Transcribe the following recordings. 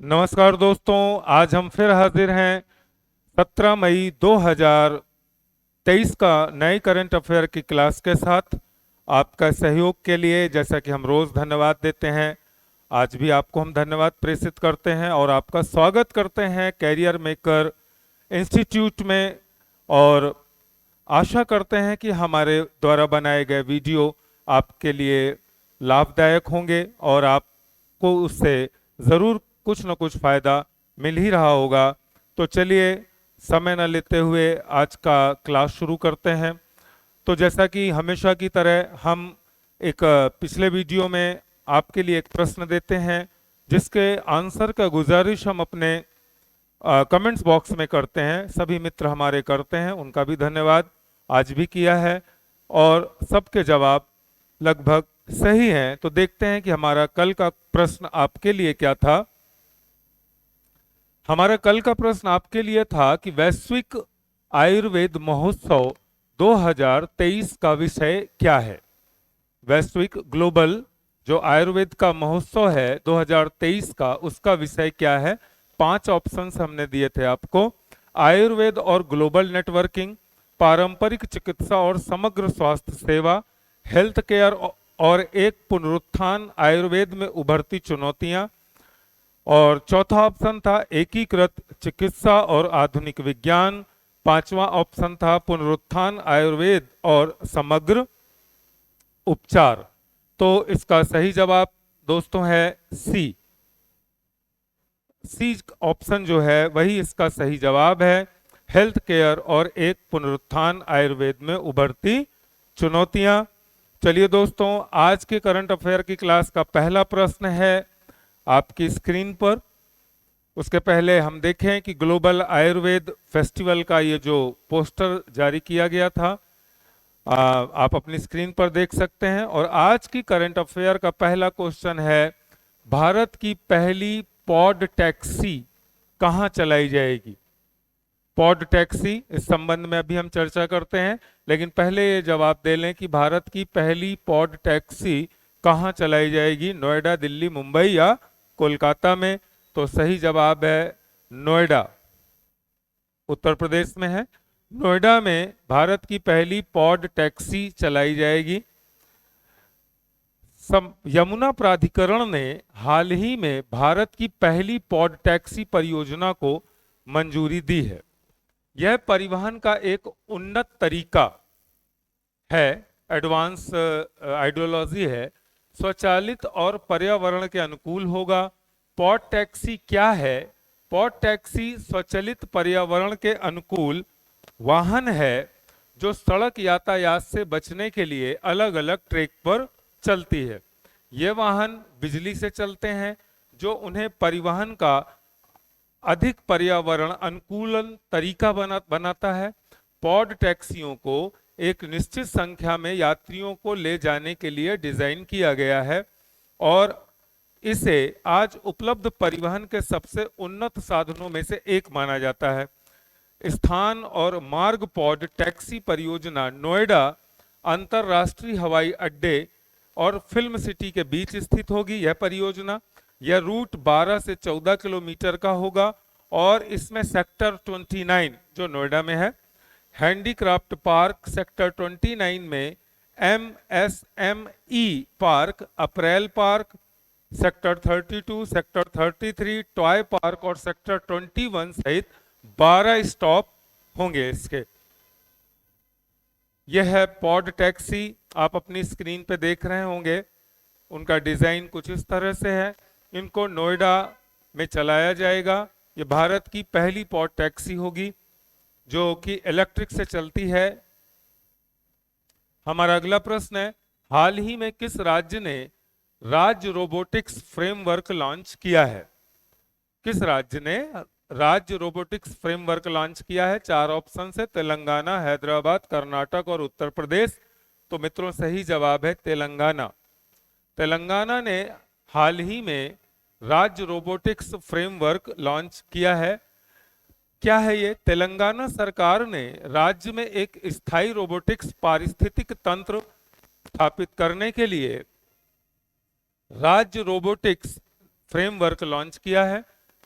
नमस्कार दोस्तों, आज हम फिर हाजिर हैं 17 मई 2023 का नए करंट अफेयर की क्लास के साथ। आपका सहयोग के लिए जैसा कि हम रोज धन्यवाद देते हैं, आज भी आपको हम धन्यवाद प्रेषित करते हैं और आपका स्वागत करते हैं कैरियर मेकर इंस्टीट्यूट में। और आशा करते हैं कि हमारे द्वारा बनाए गए वीडियो आपके लिए लाभदायक होंगे और आपको उससे ज़रूर कुछ न कुछ फायदा मिल ही रहा होगा। तो चलिए समय न लेते हुए आज का क्लास शुरू करते हैं। तो जैसा कि हमेशा की तरह हम एक पिछले वीडियो में आपके लिए एक प्रश्न देते हैं जिसके आंसर का गुजारिश हम अपने कमेंट्स बॉक्स में करते हैं। सभी मित्र हमारे करते हैं, उनका भी धन्यवाद। आज भी किया है और सबके जवाब लगभग सही हैं। तो देखते हैं कि हमारा कल का प्रश्न आपके लिए क्या था। हमारा कल का प्रश्न आपके लिए था कि वैश्विक आयुर्वेद महोत्सव 2023 का विषय क्या है। वैश्विक ग्लोबल जो आयुर्वेद का महोत्सव है 2023 का, उसका विषय क्या है। 5 ऑप्शंस हमने दिए थे आपको। आयुर्वेद और ग्लोबल नेटवर्किंग, पारंपरिक चिकित्सा और समग्र स्वास्थ्य सेवा, हेल्थ केयर और एक पुनरुत्थान, आयुर्वेद में उभरती चुनौतियां, और चौथा ऑप्शन था एकीकृत चिकित्सा और आधुनिक विज्ञान। 5वां ऑप्शन था पुनरुत्थान आयुर्वेद और समग्र उपचार। तो इसका सही जवाब दोस्तों है सी। सी ऑप्शन जो है वही इसका सही जवाब है, हेल्थ केयर और एक पुनरुत्थान आयुर्वेद में उभरती चुनौतियां। चलिए दोस्तों, आज के करंट अफेयर की क्लास का पहला प्रश्न है आपकी स्क्रीन पर। उसके पहले हम देखें कि ग्लोबल आयुर्वेद फेस्टिवल का ये जो पोस्टर जारी किया गया था आप अपनी स्क्रीन पर देख सकते हैं। और आज की करंट अफेयर का पहला क्वेश्चन है, भारत की पहली पॉड टैक्सी कहां चलाई जाएगी। पॉड टैक्सी, इस संबंध में अभी हम चर्चा करते हैं, लेकिन पहले ये जवाब दे लें कि भारत की पहली पॉड टैक्सी कहां चलाई जाएगी, नोएडा, दिल्ली, मुंबई या कोलकाता में। तो सही जवाब है नोएडा, उत्तर प्रदेश में है। नोएडा में भारत की पहली पॉड टैक्सी चलाई जाएगी। यमुना प्राधिकरण ने हाल ही में भारत की पहली पॉड टैक्सी परियोजना को मंजूरी दी है। यह परिवहन का एक उन्नत तरीका है, एडवांस आइडियोलॉजी है, स्वचालित और पर्यावरण के अनुकूल होगा। पॉड टैक्सी क्या है। पॉड टैक्सी स्वचालित पर्यावरण के अनुकूल वाहन है जो सड़क यातायात से बचने के लिए अलग अलग ट्रैक पर चलती है। ये वाहन बिजली से चलते हैं जो उन्हें परिवहन का अधिक पर्यावरण अनुकूलन तरीका बनाता है। पॉड टैक्सियों को एक निश्चित संख्या में यात्रियों को ले जाने के लिए डिजाइन किया गया है और इसे आज उपलब्ध परिवहन के सबसे उन्नत साधनों में से एक माना जाता है। स्थान और मार्ग पॉड टैक्सी परियोजना नोएडा अंतरराष्ट्रीय हवाई अड्डे और फिल्म सिटी के बीच स्थित होगी। यह परियोजना, यह रूट 12 से 14 किलोमीटर का होगा और इसमें सेक्टर 29 जो नोएडा में है, हैंडीक्राफ्ट पार्क सेक्टर 29 में, MSME park, apparel park sector 32, sector 33, toy park और सेक्टर 21 सहित 12 स्टॉप होंगे इसके। यह है पॉड टैक्सी, आप अपनी स्क्रीन पे देख रहे होंगे। उनका डिजाइन कुछ इस तरह से है। इनको नोएडा में चलाया जाएगा। ये भारत की पहली पॉड टैक्सी होगी जो कि इलेक्ट्रिक से चलती है। हमारा अगला प्रश्न है, हाल ही में किस राज्य ने राज्य रोबोटिक्स फ्रेमवर्क लॉन्च किया है। किस राज्य ने राज्य रोबोटिक्स फ्रेमवर्क लॉन्च किया है। 4 ऑप्शन है, तेलंगाना, हैदराबाद, कर्नाटक और उत्तर प्रदेश। तो मित्रों सही जवाब है तेलंगाना। तेलंगाना ने हाल ही में राज्य रोबोटिक्स फ्रेमवर्क लॉन्च किया है। क्या है ये। तेलंगाना सरकार ने राज्य में एक स्थायी रोबोटिक्स पारिस्थितिक तंत्र स्थापित करने के लिए राज्य रोबोटिक्स फ्रेमवर्क लॉन्च किया है।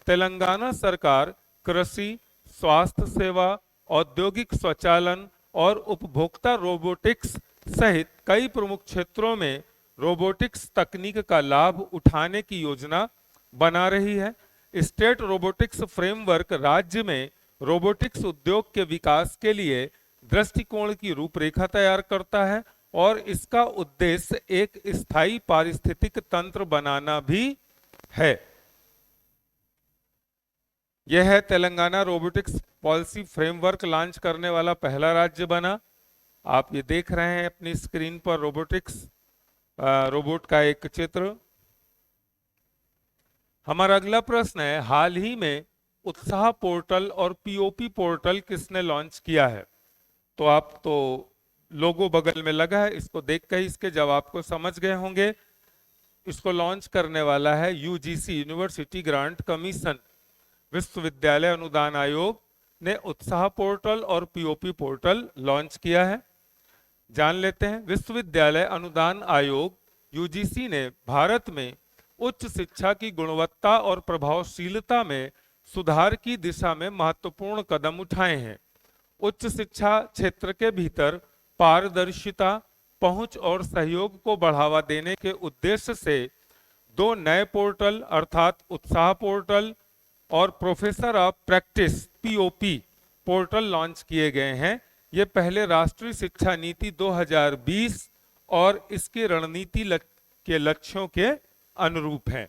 तेलंगाना सरकार कृषि, स्वास्थ्य सेवा, औद्योगिक स्वचालन और उपभोक्ता रोबोटिक्स सहित कई प्रमुख क्षेत्रों में रोबोटिक्स तकनीक का लाभ उठाने की योजना बना रही है। स्टेट रोबोटिक्स फ्रेमवर्क राज्य में रोबोटिक्स उद्योग के विकास के लिए दृष्टिकोण की रूपरेखा तैयार करता है और इसका उद्देश्य एक स्थायी पारिस्थितिक तंत्र बनाना भी है। यह है Telangana robotics policy framework launch करने वाला पहला राज्य बना। आप ये देख रहे हैं अपनी स्क्रीन पर रोबोटिक्स रोबोट का एक चित्र। हमारा अगला प्रश्न है, हाल ही में उत्साह पोर्टल और पीओपी पोर्टल किसने लॉन्च किया है? तो आप तो लोगो बगल में लगा है, इसको देखकर ही इसके जवाब को समझ गए होंगे। इसको लॉन्च करने वाला है यूजीसी, यूनिवर्सिटी ग्रांट कमीशन, विश्वविद्यालय अनुदान आयोग ने उत्साह पोर्टल और पीओपी पोर्टल लॉन्च किया है। जान लेते हैं। विश्वविद्यालय अनुदान आयोग यूजीसी ने भारत में उच्च शिक्षा की गुणवत्ता और प्रभावशीलता में सुधार की दिशा में महत्वपूर्ण कदम उठाए हैं। उच्च शिक्षा क्षेत्र के भीतर पारदर्शिता, पहुंच और सहयोग को बढ़ावा देने के उद्देश्य से 2 नए पोर्टल अर्थात उत्साह पोर्टल और professor of practice POP portal launch किए गए हैं। ये पहले राष्ट्रीय शिक्षा नीति 2020 और इसकी रणनीति के लक्ष्यों के अनुरूप हैं।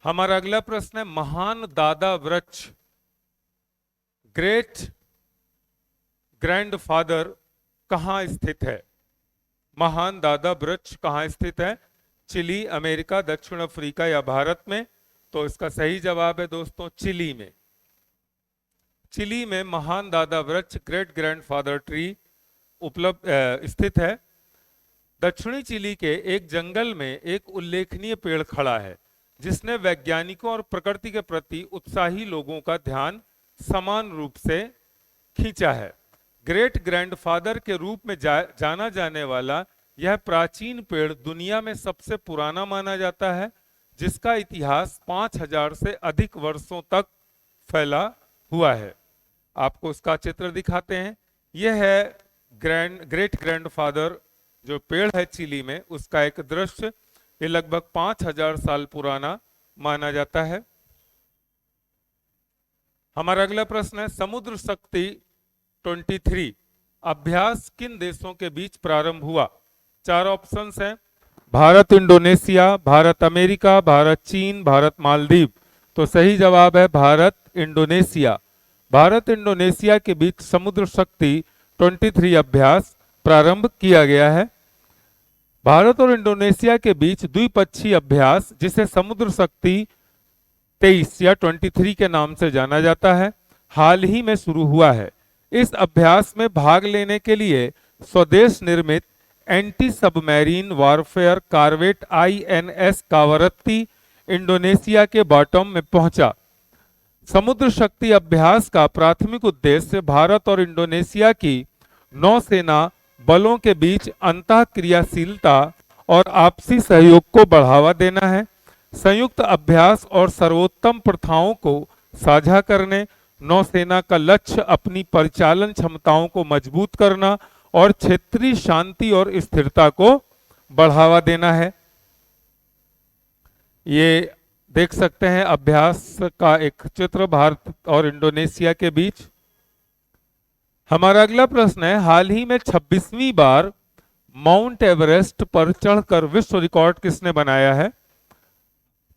हमारा अगला प्रश्न है, महान दादा वृक्ष ग्रेट ग्रैंडफादर कहां स्थित है? महान दादा वृक्ष कहां स्थित है? चिली, अमेरिका, दक्षिण अफ्रीका या भारत में? तो इसका सही जवाब है दोस्तों चिली में। चिली में महान दादा वृक्ष ग्रेट ग्रैंडफादर ट्री उपलब्ध स्थित है। दक्षिणी चिली के एक जंगल में एक उल्लेखनीय पेड़ खड़ा है जिसने वैज्ञानिकों और प्रकृति के प्रति उत्साही लोगों का ध्यान समान रूप से खींचा है। ग्रेट ग्रैंडफादर के रूप में जाना जाने वाला यह प्राचीन पेड़ दुनिया में सबसे पुराना माना जाता है, जिसका इतिहास 5000 से अधिक वर्षों तक फैला हुआ है। आपको उसका चित्र दिखाते हैं। यह है ग्रेट ग्रैंडफादर जो पेड़ है चिली में, उसका एक दृश्य। ये लगभग 5000 साल पुराना माना जाता है। हमारा अगला प्रश्न है, समुद्र शक्ति 23 अभ्यास किन देशों के बीच प्रारंभ हुआ? 4 ऑप्शंस हैं, भारत इंडोनेशिया, भारत अमेरिका, भारत चीन, भारत मालदीव। तो सही जवाब है भारत इंडोनेशिया। भारत इंडोनेशिया के बीच समुद्र शक्ति 23 अभ्यास प्रारंभ किया गया है। भारत और इंडोनेशिया के बीच द्विपक्षीय अभ्यास, जिसे समुद्र शक्ति 23 या 23 के नाम से जाना जाता है, हाल ही में शुरू हुआ है। इस अभ्यास में भाग लेने के लिए स्वदेश निर्मित anti submarine warfare corvette INS Kavaratti Indonesia के बॉटम में पहुंचा। समुद्र शक्ति अभ्यास का प्राथमिक उद्देश्य भारत और इंडोनेशिया की नौसेना बलों के बीच अंतःक्रियाशीलता और आपसी सहयोग को बढ़ावा देना है। संयुक्त अभ्यास और सर्वोत्तम प्रथाओं को साझा करने, नौसेना का लक्ष्य अपनी परिचालन क्षमताओं को मजबूत करना और क्षेत्रीय शांति और स्थिरता को बढ़ावा देना है। ये देख सकते हैं अभ्यास का एक चित्र भारत और इंडोनेशिया के बीच। हमारा अगला प्रश्न है, हाल ही में 26वीं बार माउंट एवरेस्ट पर चढ़कर विश्व रिकॉर्ड किसने बनाया है?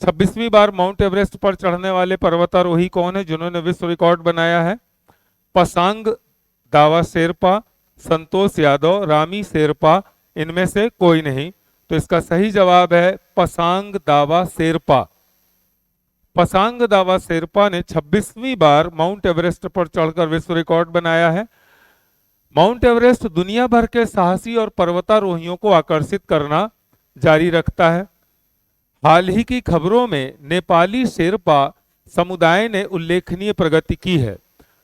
26वीं बार माउंट एवरेस्ट पर चढ़ने वाले पर्वतारोही कौन है जिन्होंने विश्व रिकॉर्ड बनाया है? पसांग दावा शेरपा, संतोष यादव, रामी शेरपा, इनमें से कोई नहीं। तो इसका सही जवाब है पसांग दावा शेरपा। पसांग दावा शेरपा ने 26वीं बार माउंट एवरेस्ट पर चढ़कर विश्व रिकॉर्ड बनाया है। माउंट एवरेस्ट दुनिया भर के साहसी और पर्वतारोहियों को आकर्षित करना जारी रखता है। हाल ही की खबरों में नेपाली शेरपा समुदाय ने उल्लेखनीय प्रगति की है,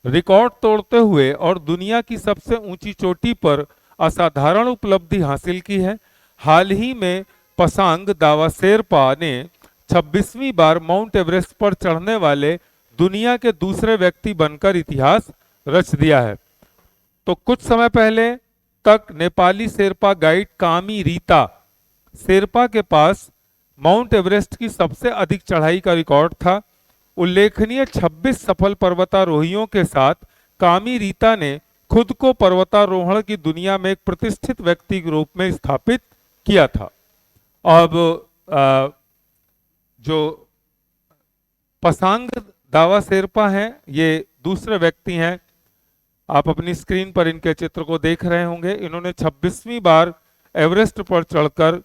रिकॉर्ड तोड़ते हुए और दुनिया की सबसे ऊंची चोटी पर असाधारण उपलब्धि हासिल की है। हाल ही में पसांग दावा शेरपा ने 26वीं बार माउंट एवरेस्ट पर चढ़ने वाले दुनिया के दूसरे व्यक्ति बनकर इतिहास रच दिया है। तो कुछ समय पहले तक नेपाली शेरपा गाइड कामी रीता शेरपा के पास माउंट एवरेस्ट की सबसे अधिक चढ़ाई का रिकॉर्ड था। उल्लेखनीय 26 सफल पर्वतारोहियों के साथ कामी रीता ने खुद को पर्वतारोहण की दुनिया में एक प्रतिष्ठित व्यक्ति के रूप में स्थापित किया था। अब जो पसांग दावा शेरपा हैं, ये दूसरे व्यक्ति हैं। आप अपनी स्क्रीन पर इनके चित्र को देख रहे होंगे। इन्होंने 26वीं बार एवरेस्ट पर चढ़कर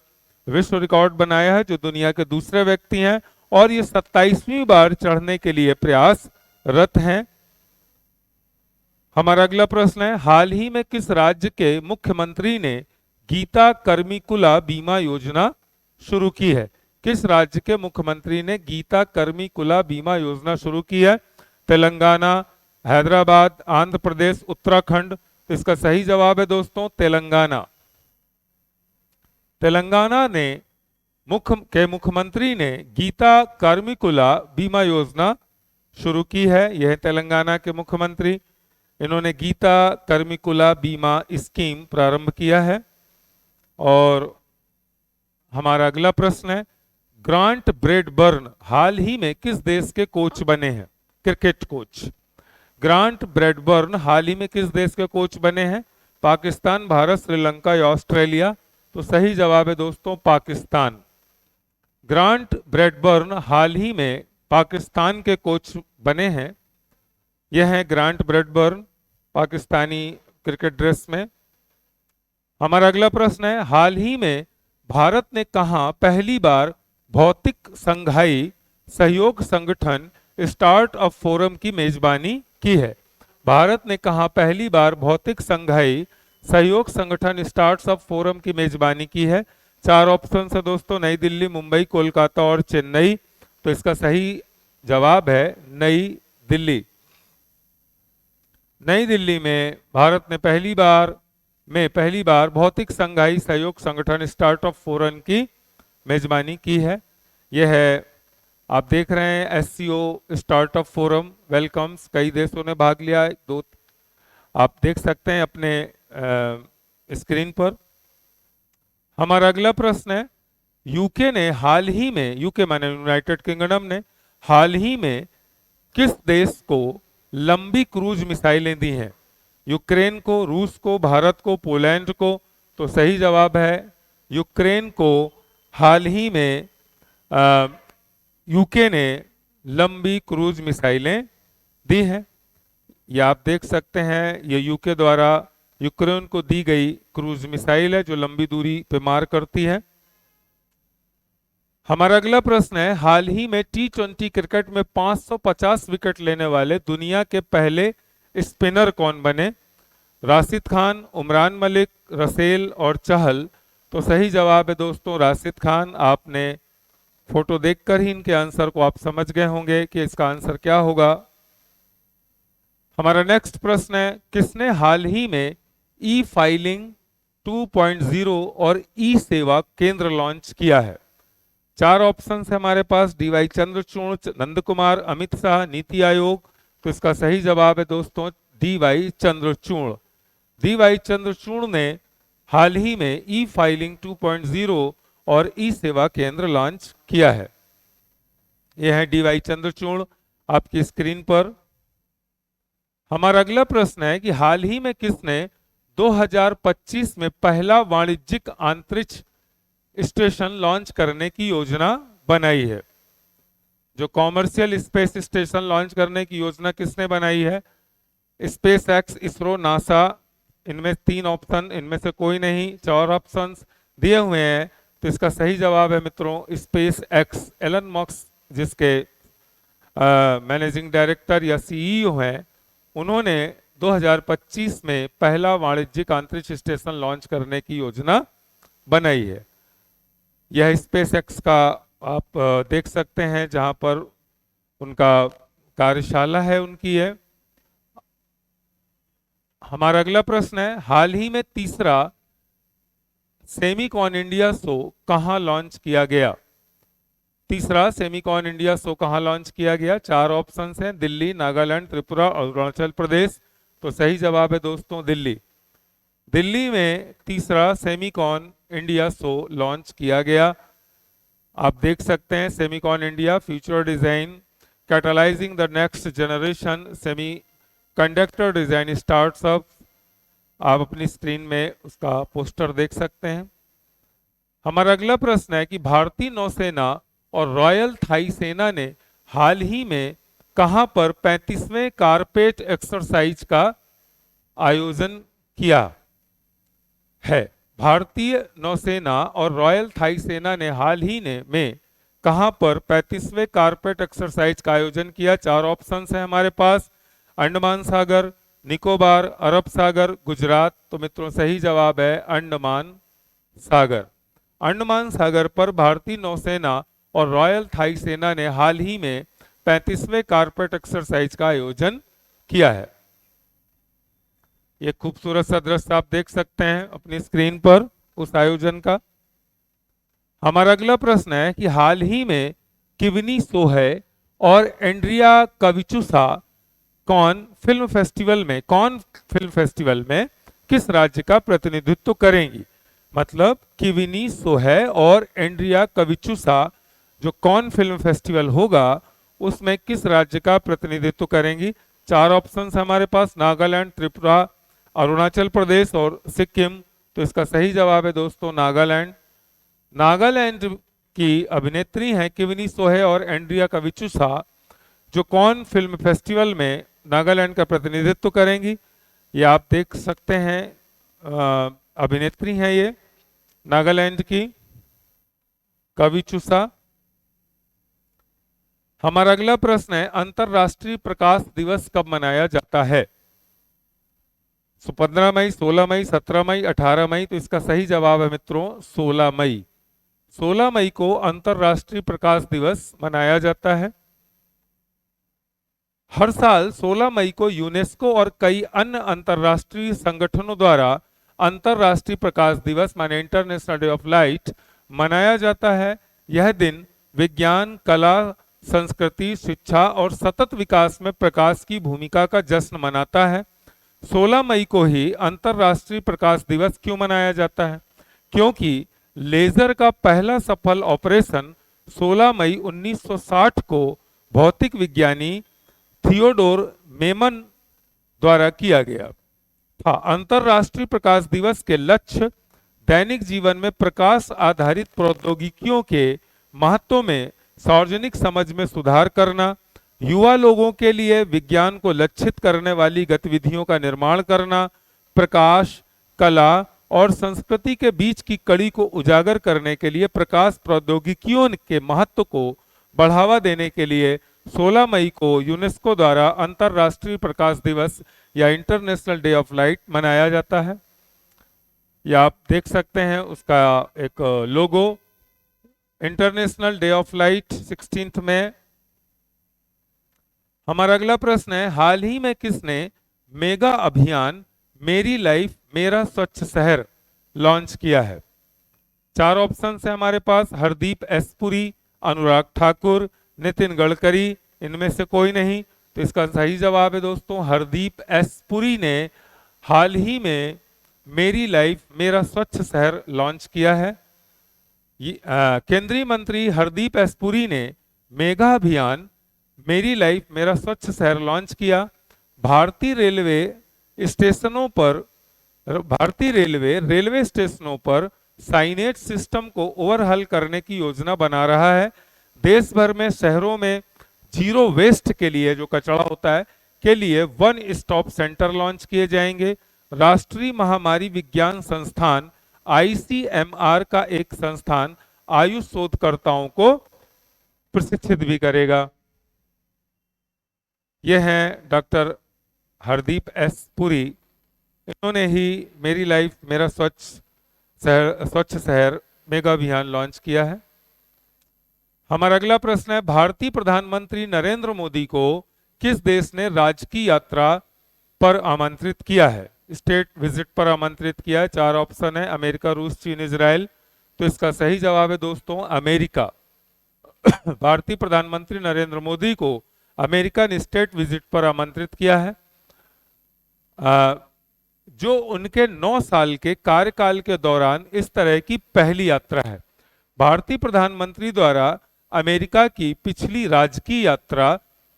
विश्व रिकॉर्ड बनाया है, जो दुनिया के दूसरे व्यक्ति हैं, और ये 27वीं बार चढ़ने के लिए प्रयासरत हैं। हमारा अगला प्रश्न है, हाल ही में किस राज्य के मुख्यमंत्री ने गीता कर्मिकुला बीमा योजना शुरू की है? किस राज्य के मुख्यमंत्री ने गीता कर्मिकुला बीमा योजना शुरू की है? तेलंगाना, हैदराबाद, आंध्र प्रदेश, उत्तराखंड। तो इसका सही जवाब है दोस्तों तेलंगाना। तेलंगाना ने मुख्यमंत्री ने गीता कर्मिकुला बीमा योजना शुरू की है। यह है तेलंगाना के मुख्यमंत्री। इन्होंने गीता कर्मिकुला बीमा स्कीम प्रारंभ किया है। और हमारा अगला प्रश्न है, ग्रांट ब्रैडबर्न हाल ही में किस देश के कोच बने हैं? Cricket coach. ग्रांट ब्रैडबर्न हाल ही में किस देश के कोच बने हैं? पाकिस्तान, भारत, श्रीलंका या ऑस्ट्रेलिया? तो सही जवाब है दोस्तों पाकिस्तान। ग्रांट ब्रैडबर्न हाल ही में पाकिस्तान के कोच बने हैं। यह है grant Bradburn Pakistani cricket dress में। हमारा अगला प्रश्न है, हाल ही में भारत ने कहां पहली बार भौतिक संघाई सहयोग संगठन स्टार्ट अप फोरम की मेजबानी की है? भारत ने कहां पहली बार भौतिक संघाई सहयोग संगठन स्टार्ट अप फोरम की मेजबानी की है? 4 ऑप्शन है दोस्तों, नई दिल्ली, मुंबई, कोलकाता और चेन्नई। तो इसका सही जवाब है नई दिल्ली। नई दिल्ली में भारत ने पहली बार भौतिक संघाई सहयोग संगठन स्टार्टअप फोरम की मेजबानी की है। यह है, आप देख रहे हैं, एससीओ स्टार्टअप फोरम वेलकम्स। कई देशों ने भाग लिया। दो आप देख सकते हैं अपने स्क्रीन पर। हमारा अगला प्रश्न है, यूके ने हाल ही में, यूके माने यूनाइटेड किंगडम ने हाल ही में किस देश को लंबी क्रूज मिसाइलें दी हैं? यूक्रेन को, रूस को, भारत को, पोलैंड को? तो सही जवाब है यूक्रेन को। हाल ही में यूके ने लंबी क्रूज मिसाइलें दी हैं। ये आप देख सकते हैं, ये यूके द्वारा यूक्रेन को दी गई क्रूज मिसाइल है जो लंबी दूरी पे मार करती है। हमारा अगला प्रश्न है, हाल ही में T20 क्रिकेट में 550 विकेट लेने वाले दुनिया के पहले स्पिनर कौन बने? राशिद खान, उमरान मलिक, रसेल और चहल? तो सही जवाब है दोस्तों राशिद खान। आपने फोटो देखकर ही इनके आंसर को आप समझ गए होंगे कि इसका आंसर क्या होगा। हमारा नेक्स्ट प्रश्न है, किसने हाल ही में ई फाइलिंग 2.0 और ई सेवा केंद्र लॉन्च किया है? 4 ऑप्शन है हमारे पास, डीवाई चंद्रचूड़, नंद कुमार, अमित शाह, नीति आयोग? तो इसका सही जवाब है दोस्तों डीवाई चंद्रचूड़। डीवाई चंद्रचूड़ ने हाल ही में ई फाइलिंग 2.0 और ई सेवा केंद्र लॉन्च किया है। यह है डीवाई चंद्रचूड़ आपकी स्क्रीन पर। हमारा अगला प्रश्न है कि हाल ही में किसने 2025 में पहला वाणिज्यिक अंतरिक्ष स्टेशन लॉन्च करने की योजना बनाई है? जो कॉमर्शियल स्पेस स्टेशन लॉन्च करने की योजना किसने बनाई है? Space x, ISRO, NASA? इनमें 3 ऑप्शन, इनमें से कोई नहीं। 4 ऑप्शंस दिए हुए हैं। तो इसका सही जवाब है मित्रों स्पेस एक्स। एलन मस्क जिसके मैनेजिंग डायरेक्टर या सीईओ हैं, उन्होंने 2025 में पहला वाणिज्यिक अंतरिक्ष स्टेशन लॉन्च करने की योजना बनाई है। यह स्पेस एक्स का आप देख सकते हैं जहां पर उनका कार्यशाला है उनकी है। हमारा अगला प्रश्न है, हाल ही में तीसरा सेमिकॉन इंडिया शो कहां लॉन्च किया गया? तीसरा, सेमिकॉन इंडिया शो कहाँ लॉन्च किया गया? 4 ऑप्शंस हैं, दिल्ली, नागालैंड, त्रिपुरा और अरुणाचल प्रदेश। तो सही जवाब है दोस्तों दिल्ली। दिल्ली में तीसरा सेमिकॉन इंडिया शो लॉन्च किया गया। आप देख सकते हैं Semicon India future design catalysing the next generation semi conductor design startup. आप अपनी स्क्रीन में उसका पोस्टर देख सकते हैं। हमारा अगला प्रश्न है कि भारतीय नौसेना और रॉयल थाई सेना ने हाल ही में कहां पर 35वें कारपेट एक्सरसाइज का आयोजन किया है? भारतीय नौसेना और रॉयल थाई सेना ने हाल ही में कहां पर 35वें कारपेट एक्सरसाइज का आयोजन किया? 4 ऑप्शंस हैं हमारे पास, अंडमान सागर, निकोबार, अरब सागर, गुजरात। तो मित्रों सही जवाब है अंडमान सागर। अंडमान सागर पर भारतीय नौसेना और रॉयल थाई सेना ने हाल ही में 35वें कारपेट एक्सरसाइज का आयोजन किया है। एक खूबसूरत सा दृश्य आप देख सकते हैं अपनी स्क्रीन पर उस आयोजन का। हमारा अगला प्रश्न है कि हाल ही में किवनी सोहे और एंड्रिया कविचुसा कौन फिल्म फेस्टिवल में किस राज्य का प्रतिनिधित्व करेंगी? मतलब किविनी सोहे और एंड्रिया कविचुसा जो कौन फिल्म फेस्टिवल होगा उसमें किस राज्य का प्रतिनिधित्व करेंगी? 4 ऑप्शंस हमारे पास, नागालैंड, त्रिपुरा, अरुणाचल प्रदेश और सिक्किम। तो इसका सही जवाब है दोस्तों नागालैंड। नागालैंड की अभिनेत्री हैं किविनी सोहे और एंड्रिया कविचुसा जो कौन फिल्म फेस्टिवल में नागालैंड का प्रतिनिधित्व करेंगी। ये आप देख सकते हैं अभिनेत्री हैं ये नागालैंड की कविचुसा। हमारा अगला प्रश्न है अंतरराष्ट्रीय प्रकाश दिवस कब मनाया जाता है? 15 मई, 16 मई, 17 मई, 18 मई। तो इसका सही जवाब है मित्रों 16 मई। 16 मई को अंतरराष्ट्रीय प्रकाश दिवस मनाया जाता है। हर साल 16 मई को यूनेस्को और कई अन्य अंतरराष्ट्रीय संगठनों द्वारा अंतरराष्ट्रीय प्रकाश दिवस माने इंटरनेशनल डे ऑफ लाइट मनाया जाता है। यह दिन विज्ञान, कला, संस्कृति, शिक्षा और सतत विकास में प्रकाश की भूमिका का जश्न मनाता है। 16 मई को ही अंतरराष्ट्रीय प्रकाश दिवस क्यों मनाया जाता है? क्योंकि लेजर का पहला सफल ऑपरेशन 16 मई 1960 को भौतिक विज्ञानी थियोडोर मेमन द्वारा किया गया था। अंतरराष्ट्रीय प्रकाश दिवस के लक्ष्य दैनिक जीवन में प्रकाश आधारित प्रौद्योगिकियों के महत्व में सार्वजनिक समझ में सुधार करना, युवा लोगों के लिए विज्ञान को लक्षित करने वाली गतिविधियों का निर्माण करना, प्रकाश, कला और संस्कृति के बीच की कड़ी को उजागर करने के लिए प्रकाश प्रौद्योगिकियों के महत्व को बढ़ावा देने के लिए 16 मई को यूनेस्को द्वारा अंतरराष्ट्रीय प्रकाश दिवस या इंटरनेशनल डे ऑफ लाइट मनाया जाता है। या आप देख सकते हैं उसका एक लोगो, इंटरनेशनल डे ऑफ लाइट 16 में। हमारा अगला प्रश्न है हाल ही में किसने मेगा अभियान मेरी लाइफ मेरा स्वच्छ शहर लॉन्च किया है? 4 ऑप्शन है हमारे पास, हरदीप एस पुरी, अनुराग ठाकुर, नितिन गडकरी। इनमें से कोई नहीं। तो इसका सही जवाब है दोस्तों हरदीप एस पुरी ने हाल ही में मेरी लाइफ मेरा स्वच्छ शहर लॉन्च किया है। केंद्रीय मंत्री हरदीप एस पुरी ने मेगा अभियान मेरी लाइफ मेरा स्वच्छ शहर लॉन्च किया। भारतीय रेलवे स्टेशनों पर साइनेज सिस्टम को ओवरहॉल करने की योजना बना रहा है। देश भर में शहरों में जीरो वेस्ट के लिए, जो कचरा होता है, के लिए 1 स्टॉप सेंटर लॉन्च किए जाएंगे। राष्ट्रीय महामारी विज्ञान संस्थान ICMR का एक संस्थान आयुष शोधकर्ताओं को प्रशिक्षित भी करेगा। यह हैं डॉक्टर हरदीप एस पुरी। इन्होंने ही मेरी लाइफ मेरा स्वच्छ शहर मेगा अभियान लॉन्च किया है। हमारा अगला प्रश्न है भारतीय प्रधानमंत्री नरेंद्र मोदी को किस देश ने राजकीय यात्रा पर आमंत्रित किया है? स्टेट विजिट पर आमंत्रित किया है। 4 ऑप्शन है, अमेरिका, रूस, चीन, इजराइल। तो इसका सही जवाब है दोस्तों अमेरिका। भारतीय प्रधानमंत्री नरेंद्र मोदी को अमेरिकन स्टेट विजिट पर आमंत्रित किया है, जो उनके 9 साल के कार्यकाल के दौरान इस तरह की पहली यात्रा है। भारतीय प्रधानमंत्री द्वारा अमेरिका की पिछली राजकीय यात्रा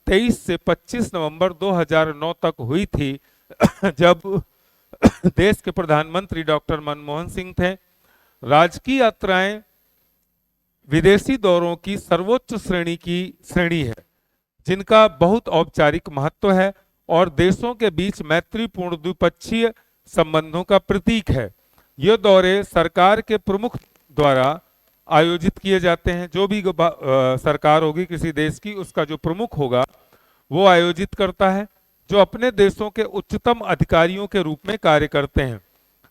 23 से 25 नवंबर 2009 तक हुई थी, जब देश के प्रधानमंत्री डॉक्टर मनमोहन सिंह थे। राजकीय यात्राएं विदेशी दौरों की सर्वोच्च श्रेणी है, जिनका बहुत औपचारिक महत्व है और देशों के बीच मैत्रीपूर्ण द्विपक्षीय संबंधों का प्रतीक है। ये दौरे सरकार के प्रमुख द्वारा आयोजित किए जाते हैं। जो भी सरकार होगी किसी देश की, उसका जो प्रमुख होगा वो आयोजित करता है, जो अपने देशों के उच्चतम अधिकारियों के रूप में कार्य करते हैं।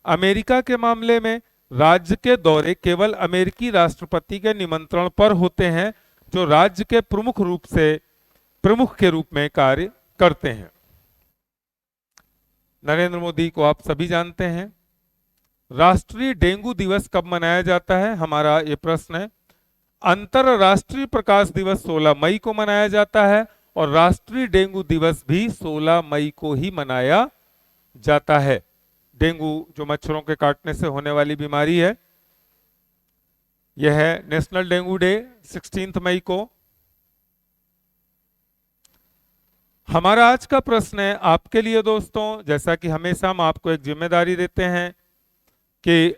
अमेरिका के मामले में राज्य के दौरे केवल अमेरिकी राष्ट्रपति के निमंत्रण पर होते हैं, जो राज्य के प्रमुख के रूप में कार्य करते हैं। नरेंद्र मोदी को आप सभी जानते हैं। राष्ट्रीय डेंगू दिवस कब मनाया जाता है, हमारा ये प्रश्न है। अंतरराष्ट्रीय प्रकाश दिवस 16 मई को मनाया जाता है और राष्ट्रीय डेंगू दिवस भी 16 मई को ही मनाया जाता है। डेंगू जो मच्छरों के काटने से होने वाली बीमारी है, यह है नेशनल डेंगू डे 16 मई को। हमारा आज का प्रश्न है आपके लिए दोस्तों, जैसा कि हमेशा हम आपको एक जिम्मेदारी देते हैं कि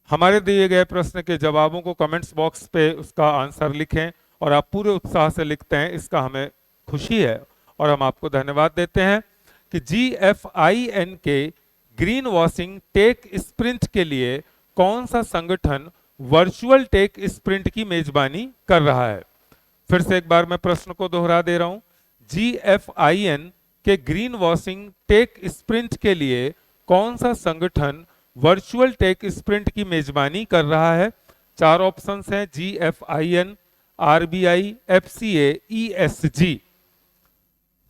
हमारे दिए गए प्रश्न के जवाबों को कमेंट्स बॉक्स पे उसका आंसर लिखें, और आप पूरे उत्साह से लिखते हैं, इसका हमें खुशी है और हम आपको धन्यवाद देते हैं कि GFIN के ग्रीन वॉशिंग टेक स्प्रिंट के लिए कौन सा संगठन वर्चुअल टेक स्प्रिंट की मेजबानी कर रहा है। फिर से एक बार मैं प्रश्न को दोहरा दे रहा हूं। GFIN के ग्रीन वॉशिंग टेक स्प्रिंट के लिए कौन सा संगठन वर्चुअल टेक स्प्रिंट की मेजबानी कर रहा है। 4 ऑप्शंस हैं, GFIN, RBI, FCA, ESG।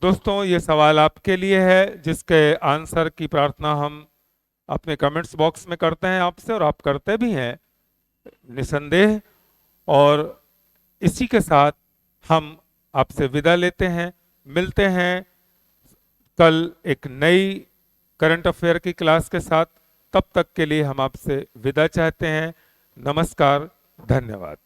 दोस्तों ये सवाल आपके लिए है, जिसके आंसर की प्रार्थना हम अपने कमेंट्स बॉक्स में करते हैं आपसे, और आप करते भी हैं निसंदेह। और इसी के साथ हम आपसे विदा लेते हैं। मिलते हैं कल एक नई करंट अफेयर की क्लास के साथ। तब तक के लिए हम आपसे विदा चाहते हैं। नमस्कार, धन्यवाद।